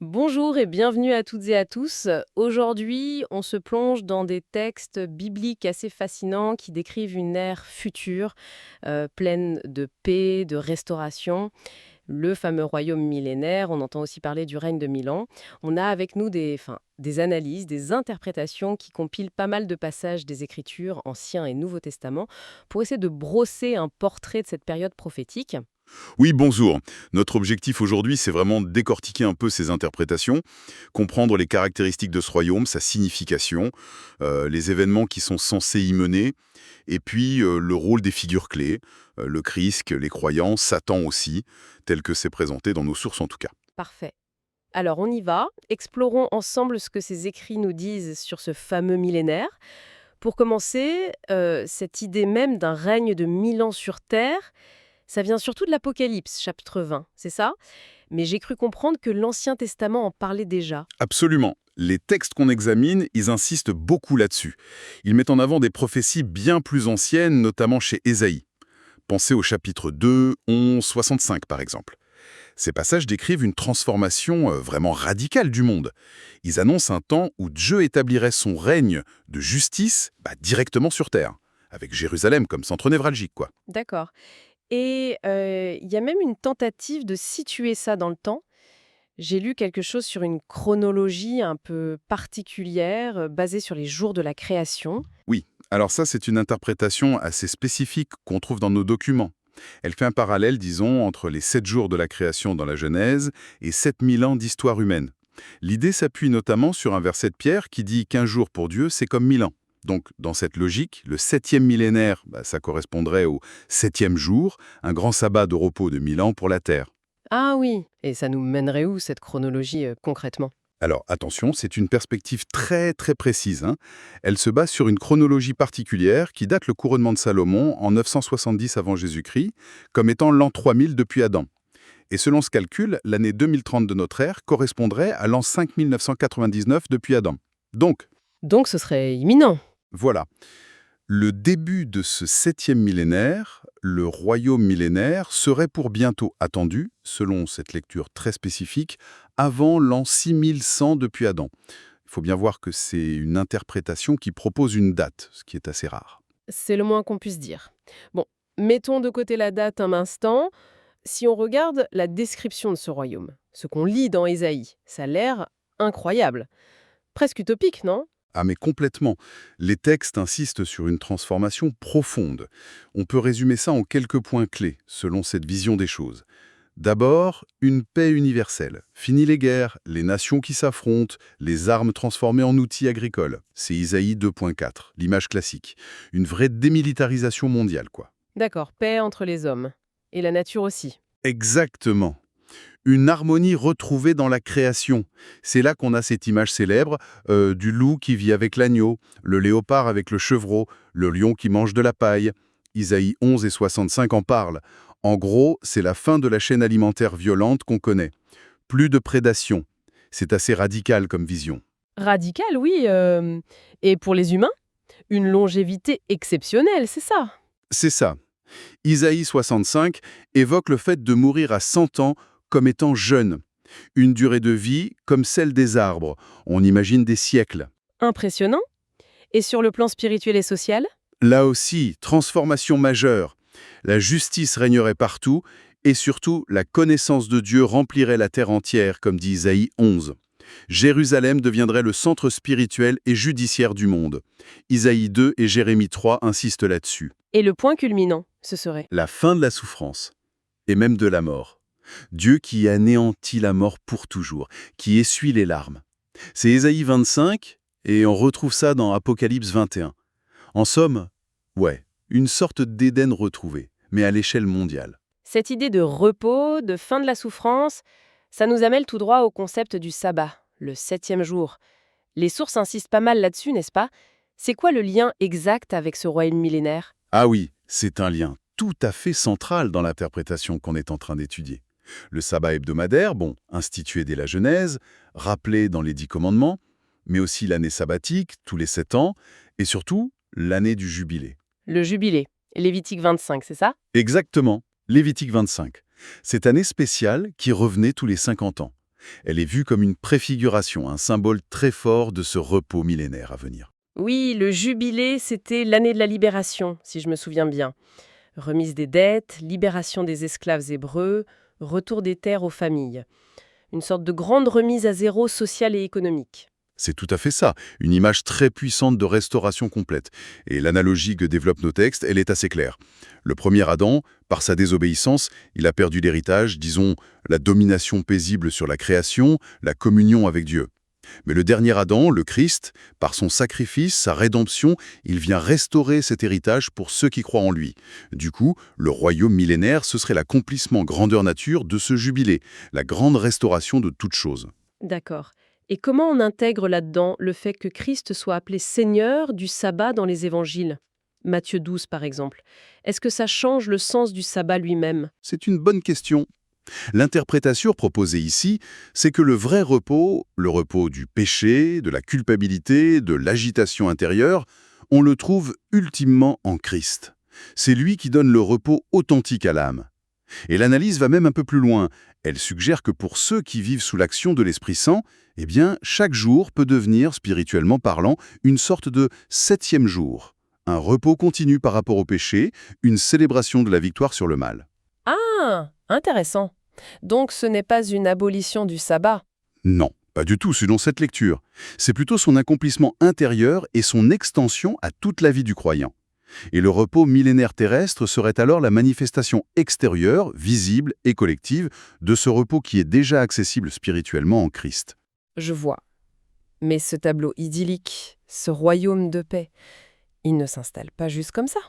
Bonjour et bienvenue à toutes et à tous. Aujourd'hui, on se plonge dans des textes bibliques assez fascinants qui décrivent une ère future, pleine de paix, de restauration. Le fameux royaume millénaire, on entend aussi parler du règne de 1000 ans. On a avec nous des analyses, des interprétations qui compilent pas mal de passages des Écritures, Ancien et Nouveau Testament, pour essayer de brosser un portrait de cette période prophétique. Oui, bonjour. Notre objectif aujourd'hui, c'est vraiment de décortiquer un peu ces interprétations, comprendre les caractéristiques de ce royaume, sa signification, les événements qui sont censés y mener, et puis le rôle des figures clés, le Christ, les croyants, Satan aussi, tel que c'est présenté dans nos sources en tout cas. Parfait. Alors on y va, explorons ensemble ce que ces écrits nous disent sur ce fameux millénaire. Pour commencer, cette idée même d'un règne de 1000 ans sur Terre, ça vient surtout de l'Apocalypse, chapitre 20, c'est ça? Mais j'ai cru comprendre que l'Ancien Testament en parlait déjà. Absolument. Les textes qu'on examine, ils insistent beaucoup là-dessus. Ils mettent en avant des prophéties bien plus anciennes, notamment chez Ésaïe. Pensez au chapitre 2, 11, 65 par exemple. Ces passages décrivent une transformation vraiment radicale du monde. Ils annoncent un temps où Dieu établirait son règne de justice directement sur Terre, avec Jérusalem comme centre névralgique, quoi. D'accord. Et il y a même une tentative de situer ça dans le temps. J'ai lu quelque chose sur une chronologie un peu particulière, basée sur les jours de la création. Oui, alors ça c'est une interprétation assez spécifique qu'on trouve dans nos documents. Elle fait un parallèle, disons, entre les 7 jours de la création dans la Genèse et 7000 ans d'histoire humaine. L'idée s'appuie notamment sur un verset de Pierre qui dit qu'un jour pour Dieu, c'est comme 1000 ans. Donc, dans cette logique, le 7e millénaire, ça correspondrait au 7e jour, un grand sabbat de repos de 1000 ans pour la Terre. Ah oui, et ça nous mènerait où cette chronologie concrètement? Alors attention, c'est une perspective très très précise, hein. Elle se base sur une chronologie particulière qui date le couronnement de Salomon en 970 avant Jésus-Christ comme étant l'an 3000 depuis Adam. Et selon ce calcul, l'année 2030 de notre ère correspondrait à l'an 5999 depuis Adam. Donc, Donc ce serait imminent. voilà. Le début de ce 7e millénaire, le royaume millénaire, serait pour bientôt attendu, selon cette lecture très spécifique, avant l'an 6100 depuis Adam. Il faut bien voir que c'est une interprétation qui propose une date, ce qui est assez rare. C'est le moins qu'on puisse dire. Bon, mettons de côté la date un instant. Si on regarde la description de ce royaume, ce qu'on lit dans Ésaïe, ça a l'air incroyable. Presque utopique, non? Ah mais complètement. Les textes insistent sur une transformation profonde. On peut résumer ça en quelques points clés, selon cette vision des choses. D'abord, une paix universelle. Fini les guerres, les nations qui s'affrontent, les armes transformées en outils agricoles. C'est Isaïe 2.4, l'image classique. Une vraie démilitarisation mondiale, quoi. D'accord, paix entre les hommes. Et la nature aussi. Exactement. Une harmonie retrouvée dans la création. C'est là qu'on a cette image célèbre du loup qui vit avec l'agneau, le léopard avec le chevreau, le lion qui mange de la paille. Isaïe 11 et 65 en parlent. En gros, c'est la fin de la chaîne alimentaire violente qu'on connaît. Plus de prédation. C'est assez radical comme vision. Radical, oui. Et pour les humains, une longévité exceptionnelle, c'est ça. C'est ça. Isaïe 65 évoque le fait de mourir à 100 ans comme étant jeune. Une durée de vie comme celle des arbres. On imagine des siècles. Impressionnant. Et sur le plan spirituel et social? Là aussi, transformation majeure. La justice régnerait partout et surtout, la connaissance de Dieu remplirait la terre entière, comme dit Isaïe 11. Jérusalem deviendrait le centre spirituel et judiciaire du monde. Isaïe 2 et Jérémie 3 insistent là-dessus. Et le point culminant, ce serait? La fin de la souffrance, et même de la mort. Dieu qui anéantit la mort pour toujours, qui essuie les larmes. C'est Ésaïe 25, et on retrouve ça dans Apocalypse 21. En somme, ouais, une sorte d'Éden retrouvé, mais à l'échelle mondiale. Cette idée de repos, de fin de la souffrance, ça nous amène tout droit au concept du sabbat, le septième jour. Les sources insistent pas mal là-dessus, n'est-ce pas? C'est quoi le lien exact avec ce royaume millénaire? Ah oui, c'est un lien tout à fait central dans l'interprétation qu'on est en train d'étudier. Le sabbat hebdomadaire, bon, institué dès la Genèse, rappelé dans les 10 commandements, mais aussi l'année sabbatique, tous les 7 ans, et surtout, l'année du jubilé. Le jubilé, Lévitique 25, c'est ça? Exactement, Lévitique 25. Cette année spéciale qui revenait tous les 50 ans. Elle est vue comme une préfiguration, un symbole très fort de ce repos millénaire à venir. Oui, le jubilé, c'était l'année de la libération, si je me souviens bien. Remise des dettes, libération des esclaves hébreux, retour des terres aux familles. Une sorte de grande remise à zéro sociale et économique. C'est tout à fait ça, une image très puissante de restauration complète. Et l'analogie que développent nos textes, elle est assez claire. Le premier Adam, par sa désobéissance, il a perdu l'héritage, disons, la domination paisible sur la création, la communion avec Dieu. Mais le dernier Adam, le Christ, par son sacrifice, sa rédemption, il vient restaurer cet héritage pour ceux qui croient en lui. Du coup, le royaume millénaire, ce serait l'accomplissement grandeur nature de ce jubilé, la grande restauration de toutes choses. D'accord. Et comment on intègre là-dedans le fait que Christ soit appelé Seigneur du sabbat dans les évangiles? Matthieu 12, par exemple. Est-ce que ça change le sens du sabbat lui-même? C'est une bonne question. L'interprétation proposée ici, c'est que le vrai repos, le repos du péché, de la culpabilité, de l'agitation intérieure, on le trouve ultimement en Christ. C'est lui qui donne le repos authentique à l'âme. Et l'analyse va même un peu plus loin. Elle suggère que pour ceux qui vivent sous l'action de l'Esprit Saint, eh bien, chaque jour peut devenir, spirituellement parlant, une sorte de 7e jour. Un repos continu par rapport au péché, une célébration de la victoire sur le mal. Ah, intéressant. Donc ce n'est pas une abolition du sabbat. Non, pas du tout selon cette lecture. C'est plutôt son accomplissement intérieur et son extension à toute la vie du croyant. Et le repos millénaire terrestre serait alors la manifestation extérieure, visible et collective de ce repos qui est déjà accessible spirituellement en Christ. Je vois. Mais ce tableau idyllique, ce royaume de paix, il ne s'installe pas juste comme ça,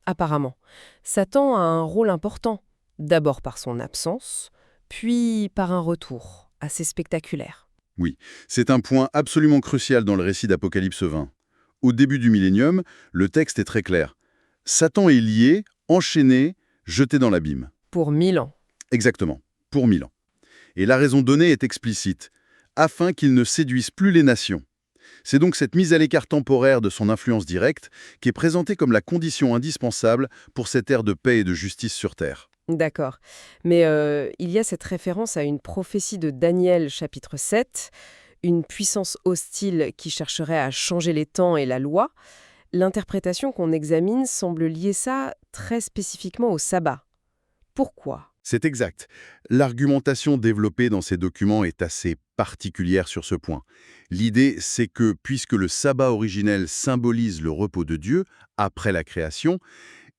apparemment. Satan a un rôle important, d'abord par son absence, puis par un retour assez spectaculaire. Oui, c'est un point absolument crucial dans le récit d'Apocalypse 20. Au début du millénium, le texte est très clair. Satan est lié, enchaîné, jeté dans l'abîme. Pour 1000 ans. Exactement, pour 1000 ans. Et la raison donnée est explicite, afin qu'il ne séduise plus les nations. C'est donc cette mise à l'écart temporaire de son influence directe qui est présentée comme la condition indispensable pour cette ère de paix et de justice sur Terre. D'accord. Mais il y a cette référence à une prophétie de Daniel chapitre 7, une puissance hostile qui chercherait à changer les temps et la loi. L'interprétation qu'on examine semble lier ça très spécifiquement au sabbat. Pourquoi? C'est exact. L'argumentation développée dans ces documents est assez particulière sur ce point. L'idée, c'est que puisque le sabbat originel symbolise le repos de Dieu après la création,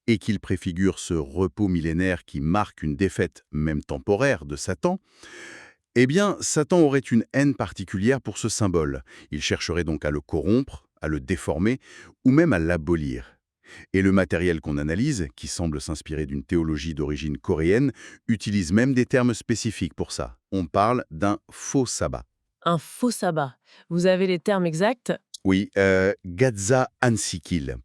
et qu'il préfigure ce repos millénaire qui marque une défaite, même temporaire, de Satan, eh bien, Satan aurait une haine particulière pour ce symbole. Il chercherait donc à le corrompre, à le déformer, ou même à l'abolir. Et le matériel qu'on analyse, qui semble s'inspirer d'une théologie d'origine coréenne, utilise même des termes spécifiques pour ça. On parle d'un faux sabbat. Un faux sabbat. Vous avez les termes exacts? Oui, Gadza Ansikil.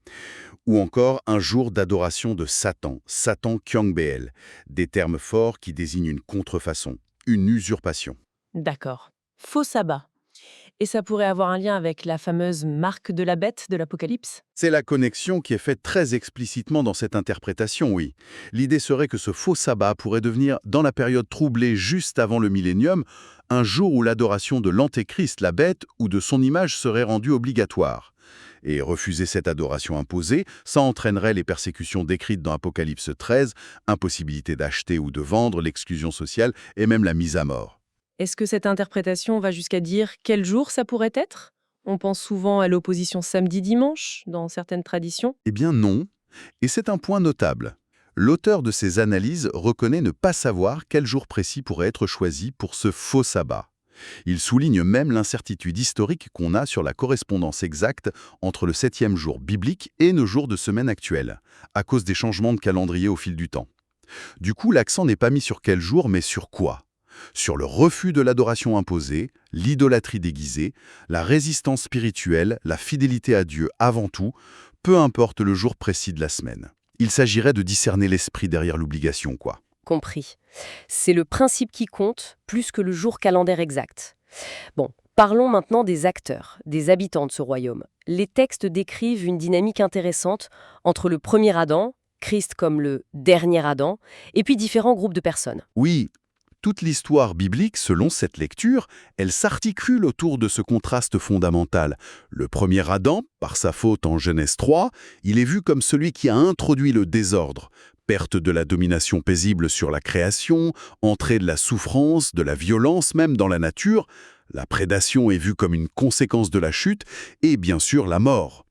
Ou encore un jour d'adoration de Satan, Satan Kyongbeel. Des termes forts qui désignent une contrefaçon, une usurpation. D'accord. Faux sabbat. Et ça pourrait avoir un lien avec la fameuse marque de la bête de l'Apocalypse? C'est la connexion qui est faite très explicitement dans cette interprétation, oui. L'idée serait que ce faux sabbat pourrait devenir, dans la période troublée juste avant le millénium, un jour où l'adoration de l'antéchrist, la bête, ou de son image serait rendue obligatoire. Et refuser cette adoration imposée, ça entraînerait les persécutions décrites dans Apocalypse 13, impossibilité d'acheter ou de vendre, l'exclusion sociale et même la mise à mort. Est-ce que cette interprétation va jusqu'à dire quel jour ça pourrait être? On pense souvent à l'opposition samedi-dimanche dans certaines traditions. Eh bien non, et c'est un point notable. L'auteur de ces analyses reconnaît ne pas savoir quel jour précis pourrait être choisi pour ce faux sabbat. Il souligne même l'incertitude historique qu'on a sur la correspondance exacte entre le 7e jour biblique et nos jours de semaine actuels, à cause des changements de calendrier au fil du temps. Du coup, l'accent n'est pas mis sur quel jour, mais sur quoi? Sur le refus de l'adoration imposée, l'idolâtrie déguisée, la résistance spirituelle, la fidélité à Dieu avant tout, peu importe le jour précis de la semaine. Il s'agirait de discerner l'esprit derrière l'obligation, quoi. Compris. C'est le principe qui compte, plus que le jour calendaire exact. Bon, parlons maintenant des acteurs, des habitants de ce royaume. Les textes décrivent une dynamique intéressante entre le premier Adam, Christ comme le dernier Adam, et puis différents groupes de personnes. Oui, Toute l'histoire biblique, selon cette lecture, elle s'articule autour de ce contraste fondamental. Le premier Adam, par sa faute en Genèse 3, il est vu comme celui qui a introduit le désordre. Perte de la domination paisible sur la création, entrée de la souffrance, de la violence même dans la nature. La prédation est vue comme une conséquence de la chute et bien sûr la mort.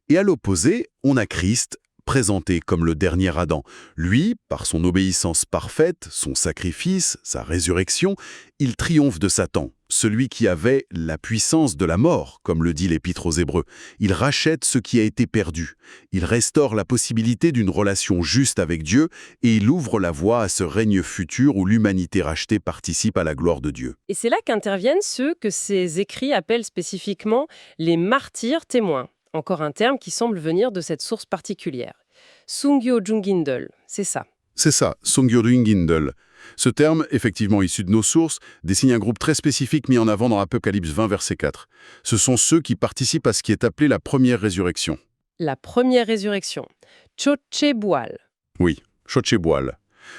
Et à l'opposé, on a Christ, présenté comme le dernier Adam. Lui, par son obéissance parfaite, son sacrifice, sa résurrection, il triomphe de Satan, celui qui avait la puissance de la mort, comme le dit l'Épître aux Hébreux. Il rachète ce qui a été perdu. Il restaure la possibilité d'une relation juste avec Dieu et il ouvre la voie à ce règne futur où l'humanité rachetée participe à la gloire de Dieu. Et c'est là qu'interviennent ceux que ces écrits appellent spécifiquement les martyrs témoins. Encore un terme qui semble venir de cette source particulière. Sungyo Jungindol, c'est ça. C'est ça, Songyodungindol. Ce terme, effectivement issu de nos sources, désigne un groupe très spécifique mis en avant dans Apocalypse 20, verset 4. Ce sont ceux qui participent à ce qui est appelé la première résurrection. La première résurrection. Chochebual. Oui, Chochebual.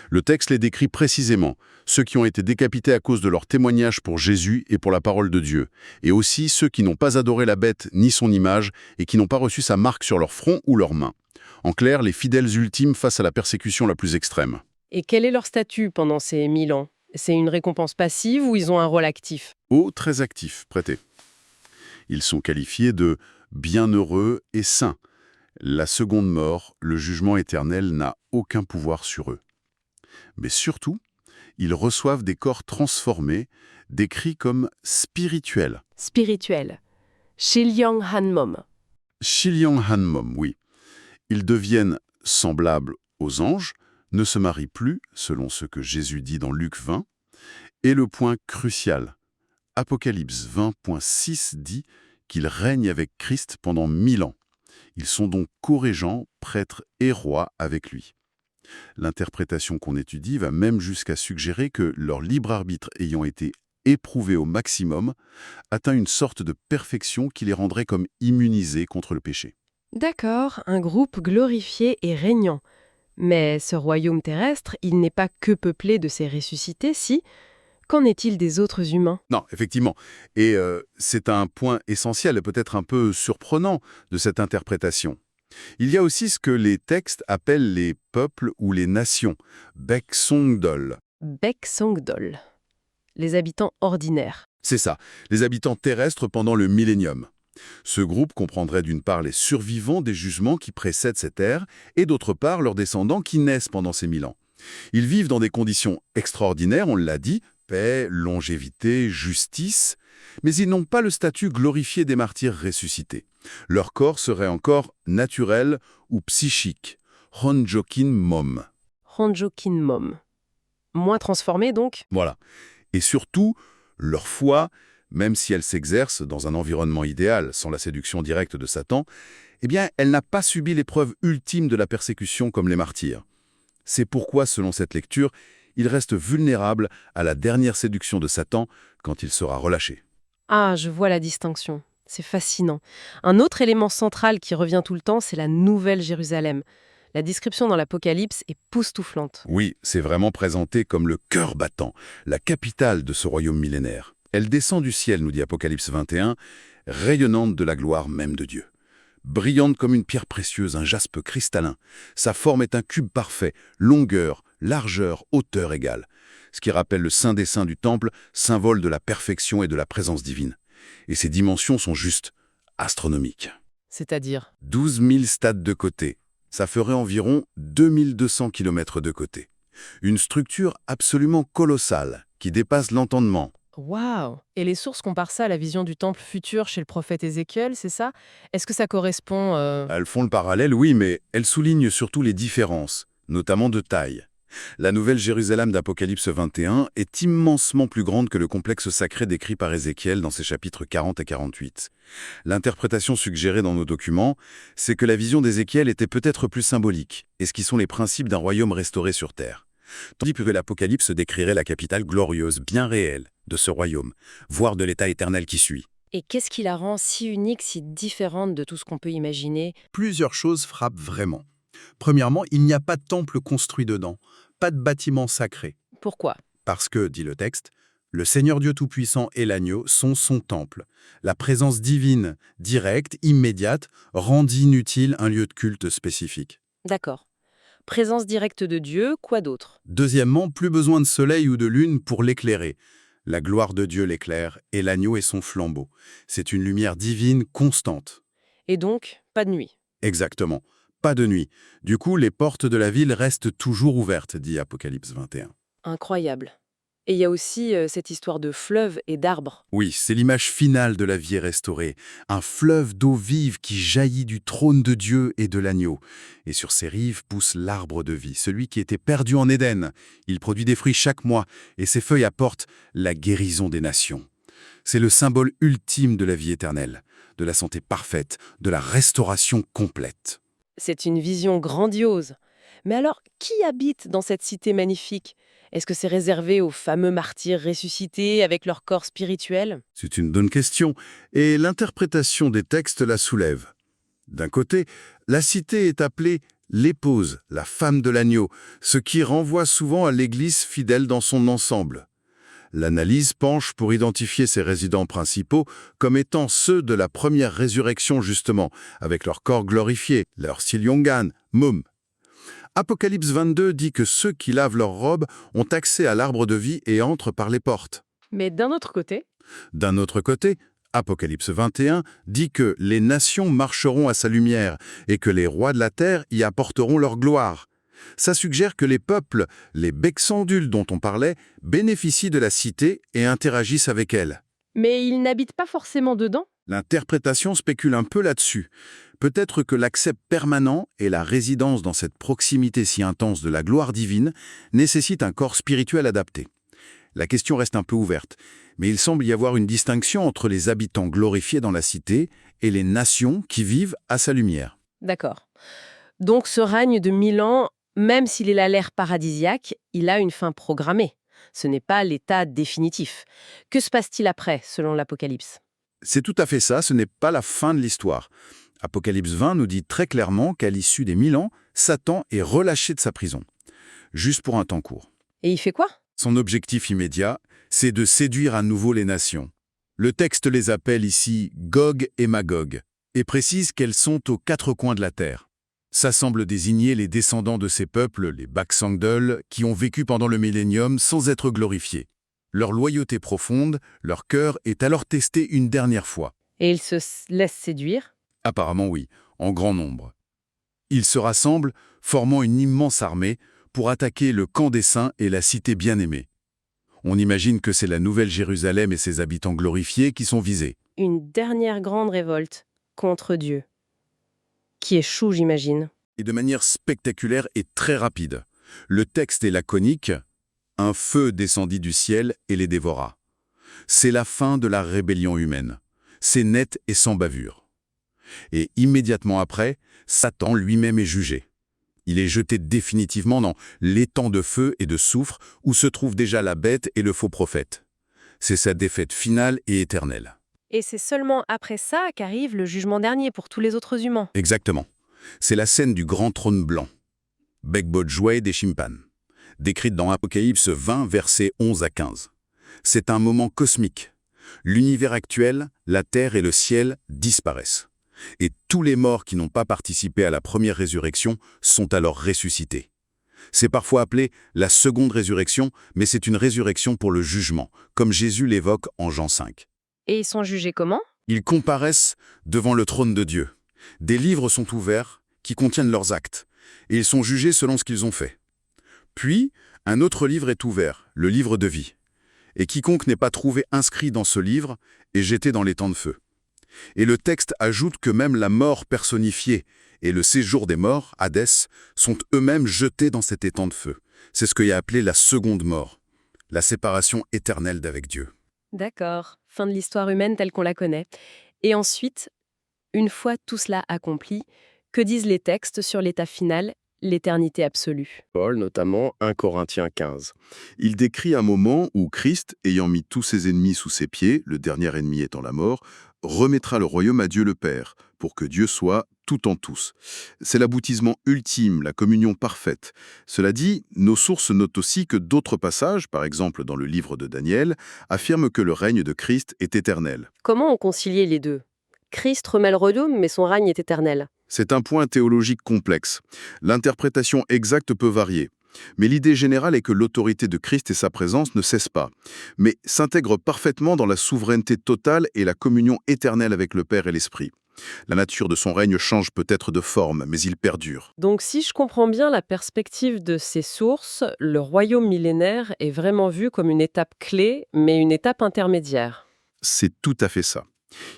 Le texte les décrit précisément, ceux qui ont été décapités à cause de leur témoignage pour Jésus et pour la parole de Dieu, et aussi ceux qui n'ont pas adoré la bête ni son image et qui n'ont pas reçu sa marque sur leur front ou leurs mains. En clair, les fidèles ultimes face à la persécution la plus extrême. Et quel est leur statut pendant ces 1000 ans? C'est une récompense passive ou ils ont un rôle actif? Oh, très actifs, prêtez. Ils sont qualifiés de bienheureux et saints. La seconde mort, le jugement éternel, n'a aucun pouvoir sur eux. Mais surtout, ils reçoivent des corps transformés, décrits comme spirituels. Spirituel. Shilyang Hanmom. Shilyang Hanmom, oui. Ils deviennent semblables aux anges, ne se marient plus, selon ce que Jésus dit dans Luc 20, et le point crucial, Apocalypse 20.6 dit qu'ils règnent avec Christ pendant 1000 ans. Ils sont donc co-régents, prêtres et rois avec lui. L'interprétation qu'on étudie va même jusqu'à suggérer que leur libre arbitre ayant été éprouvé au maximum, atteint une sorte de perfection qui les rendrait comme immunisés contre le péché. D'accord, un groupe glorifié et régnant. Mais ce royaume terrestre, il n'est pas que peuplé de ces ressuscités, si? Qu'en est-il des autres humains? Non, effectivement. Et c'est un point essentiel et peut-être un peu surprenant de cette interprétation. Il y a aussi ce que les textes appellent les peuples ou les nations, Baeksongdol. Baeksongdol. Les habitants ordinaires. C'est ça, les habitants terrestres pendant le millénium. Ce groupe comprendrait d'une part les survivants des jugements qui précèdent cette ère et d'autre part leurs descendants qui naissent pendant ces 1000 ans. Ils vivent dans des conditions extraordinaires, on l'a dit, paix, longévité, justice, mais ils n'ont pas le statut glorifié des martyrs ressuscités. Leur corps serait encore naturel ou psychique, Honjokin Mom. Honjokin Mom. Moins transformés donc? Voilà. Et surtout, leur foi, même si elle s'exerce dans un environnement idéal, sans la séduction directe de Satan, eh bien, elle n'a pas subi l'épreuve ultime de la persécution comme les martyrs. C'est pourquoi, selon cette lecture, il reste vulnérable à la dernière séduction de Satan quand il sera relâché. Ah, je vois la distinction. C'est fascinant. Un autre élément central qui revient tout le temps, c'est la Nouvelle Jérusalem. La description dans l'Apocalypse est époustouflante. Oui, c'est vraiment présenté comme le cœur battant, la capitale de ce royaume millénaire. Elle descend du ciel, nous dit Apocalypse 21, rayonnante de la gloire même de Dieu. Brillante comme une pierre précieuse, un jaspe cristallin. Sa forme est un cube parfait, longueur, largeur, hauteur égale. Ce qui rappelle le Saint des Saints du Temple, symbole de la perfection et de la présence divine. Et ses dimensions sont juste astronomiques. C'est-à-dire? 12 000 stades de côté. Ça ferait environ 2200 km de côté. Une structure absolument colossale, qui dépasse l'entendement. Waouh! Et les sources comparent ça à la vision du temple futur chez le prophète Ézéchiel, c'est ça? Est-ce que ça correspond Elles font le parallèle, oui, mais elles soulignent surtout les différences, notamment de taille. La Nouvelle Jérusalem d'Apocalypse 21 est immensement plus grande que le complexe sacré décrit par Ézéchiel dans ses chapitres 40 et 48. L'interprétation suggérée dans nos documents, c'est que la vision d'Ézéchiel était peut-être plus symbolique, et ce qui sont les principes d'un royaume restauré sur terre. Tandis que l'Apocalypse décrirait la capitale glorieuse, bien réelle, de ce royaume, voire de l'état éternel qui suit. Et qu'est-ce qui la rend si unique, si différente de tout ce qu'on peut imaginer? Plusieurs choses frappent vraiment. Premièrement, il n'y a pas de temple construit dedans, pas de bâtiment sacré. Pourquoi? Parce que, dit le texte, le Seigneur Dieu Tout-Puissant et l'agneau sont son temple. La présence divine, directe, immédiate, rend inutile un lieu de culte spécifique. D'accord. Présence directe de Dieu, quoi d'autre? Deuxièmement, plus besoin de soleil ou de lune pour l'éclairer. La gloire de Dieu l'éclaire et l'agneau est son flambeau. C'est une lumière divine constante. Et donc, pas de nuit. Exactement. Pas de nuit. Du coup, les portes de la ville restent toujours ouvertes, dit Apocalypse 21. Incroyable. Et il y a aussi cette histoire de fleuves et d'arbres. Oui, c'est l'image finale de la vie restaurée. Un fleuve d'eau vive qui jaillit du trône de Dieu et de l'agneau. Et sur ses rives pousse l'arbre de vie, celui qui était perdu en Éden. Il produit des fruits chaque mois et ses feuilles apportent la guérison des nations. C'est le symbole ultime de la vie éternelle, de la santé parfaite, de la restauration complète. C'est une vision grandiose. Mais alors, qui habite dans cette cité magnifique? Est-ce que c'est réservé aux fameux martyrs ressuscités avec leur corps spirituel? C'est une bonne question, et l'interprétation des textes la soulève. D'un côté, la cité est appelée l'épouse, la femme de l'agneau, ce qui renvoie souvent à l'Église fidèle dans son ensemble. L'analyse penche pour identifier ses résidents principaux comme étant ceux de la première résurrection justement, avec leur corps glorifié, leur Siliongan, Mum. Apocalypse 22 dit que ceux qui lavent leurs robes ont accès à l'arbre de vie et entrent par les portes. Mais d'un autre côté, D'un autre côté, Apocalypse 21 dit que les nations marcheront à sa lumière et que les rois de la terre y apporteront leur gloire. Ça suggère que les peuples, les Bexandules dont on parlait, bénéficient de la cité et interagissent avec elle. mais ils n'habitent pas forcément dedans? L'interprétation spécule un peu là-dessus. Peut-être que l'accès permanent et la résidence dans cette proximité si intense de la gloire divine nécessitent un corps spirituel adapté. La question reste un peu ouverte, mais il semble y avoir une distinction entre les habitants glorifiés dans la cité et les nations qui vivent à sa lumière. D'accord. Donc ce règne de 1000 ans, même s'il a l'air paradisiaque, il a une fin programmée. Ce n'est pas l'état définitif. Que se passe-t-il après, selon l'Apocalypse? C'est tout à fait ça, ce n'est pas la fin de l'histoire. Apocalypse 20 nous dit très clairement qu'à l'issue des 1000 ans, Satan est relâché de sa prison, juste pour un temps court. Et il fait quoi? Son objectif immédiat, c'est de séduire à nouveau les nations. Le texte les appelle ici Gog et Magog, et précise qu'elles sont aux quatre coins de la terre. Ça semble désigner les descendants de ces peuples, les Baxangdul, qui ont vécu pendant le millénium sans être glorifiés. Leur loyauté profonde, leur cœur est alors testé une dernière fois. Et il se laisse séduire? Apparemment oui, en grand nombre. Ils se rassemblent, formant une immense armée, pour attaquer le camp des saints et la cité bien-aimée. On imagine que c'est la Nouvelle Jérusalem et ses habitants glorifiés qui sont visés. Une dernière grande révolte contre Dieu. Qui échoue, j'imagine. Et de manière spectaculaire et très rapide. Le texte est laconique. Un feu descendit du ciel et les dévora. C'est la fin de la rébellion humaine. C'est net et sans bavure. Et immédiatement après, Satan lui-même est jugé. Il est jeté définitivement dans l'étang de feu et de soufre où se trouvent déjà la bête et le faux prophète. C'est sa défaite finale et éternelle. Et c'est seulement après ça qu'arrive le jugement dernier pour tous les autres humains. Exactement. C'est la scène du grand trône blanc. Bekbod Jouet des Chimpan, décrite dans Apocalypse 20, versets 11 à 15. C'est un moment cosmique. L'univers actuel, la terre et le ciel disparaissent. Et tous les morts qui n'ont pas participé à la première résurrection sont alors ressuscités. C'est parfois appelé la seconde résurrection, mais c'est une résurrection pour le jugement, comme Jésus l'évoque en Jean 5. Et ils sont jugés comment? Ils comparaissent devant le trône de Dieu. Des livres sont ouverts qui contiennent leurs actes, et ils sont jugés selon ce qu'ils ont fait. Puis, un autre livre est ouvert, le livre de vie. Et quiconque n'est pas trouvé inscrit dans ce livre est jeté dans l'étang de feu. Et le texte ajoute que même la mort personnifiée et le séjour des morts, Hadès, sont eux-mêmes jetés dans cet étang de feu. C'est ce qu'il y a appelé la seconde mort, la séparation éternelle d'avec Dieu. D'accord. Fin de l'histoire humaine telle qu'on la connaît. Et ensuite, une fois tout cela accompli, que disent les textes sur l'état final, l'éternité absolue? Paul, notamment 1 Corinthiens 15. Il décrit un moment où Christ, ayant mis tous ses ennemis sous ses pieds, le dernier ennemi étant la mort, remettra le royaume à Dieu le Père, pour que Dieu soit tout en tous. C'est l'aboutissement ultime, la communion parfaite. Cela dit, nos sources notent aussi que d'autres passages, par exemple dans le livre de Daniel, affirment que le règne de Christ est éternel. Comment on concilier les deux? Christ remet le royaume, mais son règne est éternel. C'est un point théologique complexe. L'interprétation exacte peut varier. Mais l'idée générale est que l'autorité de Christ et sa présence ne cessent pas, mais s'intègrent parfaitement dans la souveraineté totale et la communion éternelle avec le Père et l'Esprit. La nature de son règne change peut-être de forme, mais il perdure. Donc si je comprends bien la perspective de ces sources, le royaume millénaire est vraiment vu comme une étape clé, mais une étape intermédiaire. C'est tout à fait ça.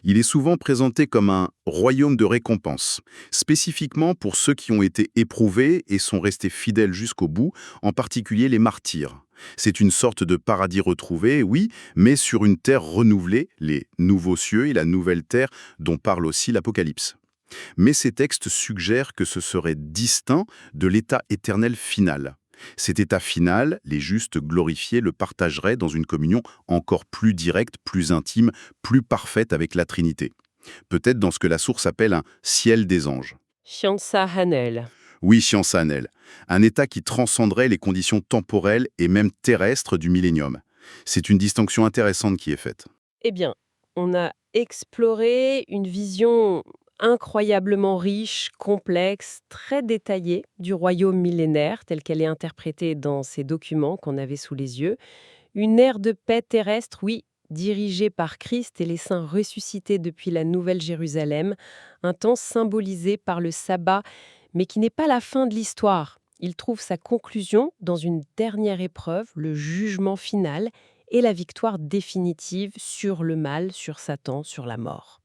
Il est souvent présenté comme un royaume de récompense, spécifiquement pour ceux qui ont été éprouvés et sont restés fidèles jusqu'au bout, en particulier les martyrs. C'est une sorte de paradis retrouvé, oui, mais sur une terre renouvelée, les nouveaux cieux et la nouvelle terre dont parle aussi l'Apocalypse. Mais ces textes suggèrent que ce serait distinct de l'état éternel final. Cet état final, les justes glorifiés le partageraient dans une communion encore plus directe, plus intime, plus parfaite avec la Trinité. Peut-être dans ce que la source appelle un ciel des anges. Scienza Hanel. Oui, Scienza Hanel, un état qui transcenderait les conditions temporelles et même terrestres du millénium. C'est une distinction intéressante qui est faite. Eh bien, on a exploré une vision incroyablement riche, complexe, très détaillée du royaume millénaire, telle qu'elle est interprétée dans ces documents qu'on avait sous les yeux. Une ère de paix terrestre, oui, dirigée par Christ et les saints ressuscités depuis la Nouvelle Jérusalem, un temps symbolisé par le sabbat, mais qui n'est pas la fin de l'histoire. Il trouve sa conclusion dans une dernière épreuve, le jugement final et la victoire définitive sur le mal, sur Satan, sur la mort.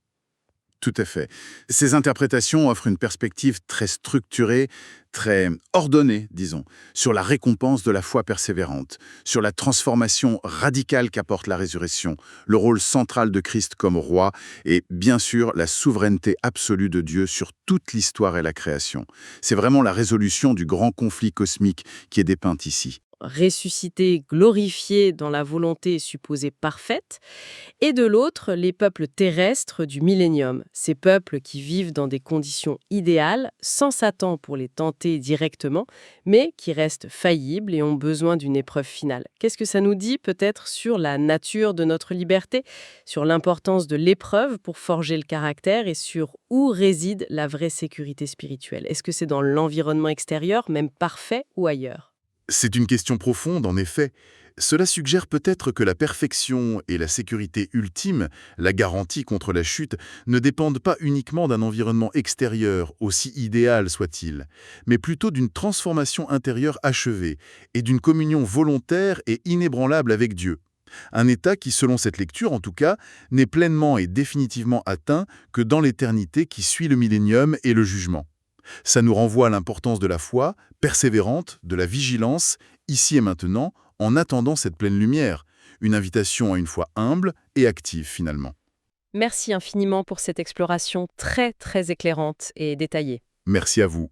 Tout à fait. Ces interprétations offrent une perspective très structurée, très ordonnée, disons, sur la récompense de la foi persévérante, sur la transformation radicale qu'apporte la résurrection, le rôle central de Christ comme roi et, bien sûr, la souveraineté absolue de Dieu sur toute l'histoire et la création. C'est vraiment la résolution du grand conflit cosmique qui est dépeinte ici. Ressuscité, glorifié dans la volonté supposée parfaite, et de l'autre, les peuples terrestres du millénium, ces peuples qui vivent dans des conditions idéales, sans Satan pour les tenter directement, mais qui restent faillibles et ont besoin d'une épreuve finale. Qu'est-ce que ça nous dit peut-être sur la nature de notre liberté, sur l'importance de l'épreuve pour forger le caractère et sur où réside la vraie sécurité spirituelle? Est-ce que c'est dans l'environnement extérieur, même parfait, ou ailleurs? C'est une question profonde, en effet. Cela suggère peut-être que la perfection et la sécurité ultime, la garantie contre la chute, ne dépendent pas uniquement d'un environnement extérieur, aussi idéal soit-il, mais plutôt d'une transformation intérieure achevée et d'une communion volontaire et inébranlable avec Dieu. Un état qui, selon cette lecture en tout cas, n'est pleinement et définitivement atteint que dans l'éternité qui suit le millénium et le jugement. Ça nous renvoie à l'importance de la foi, persévérante, de la vigilance, ici et maintenant, en attendant cette pleine lumière. Une invitation à une foi humble et active finalement. Merci infiniment pour cette exploration très, très éclairante et détaillée. Merci à vous.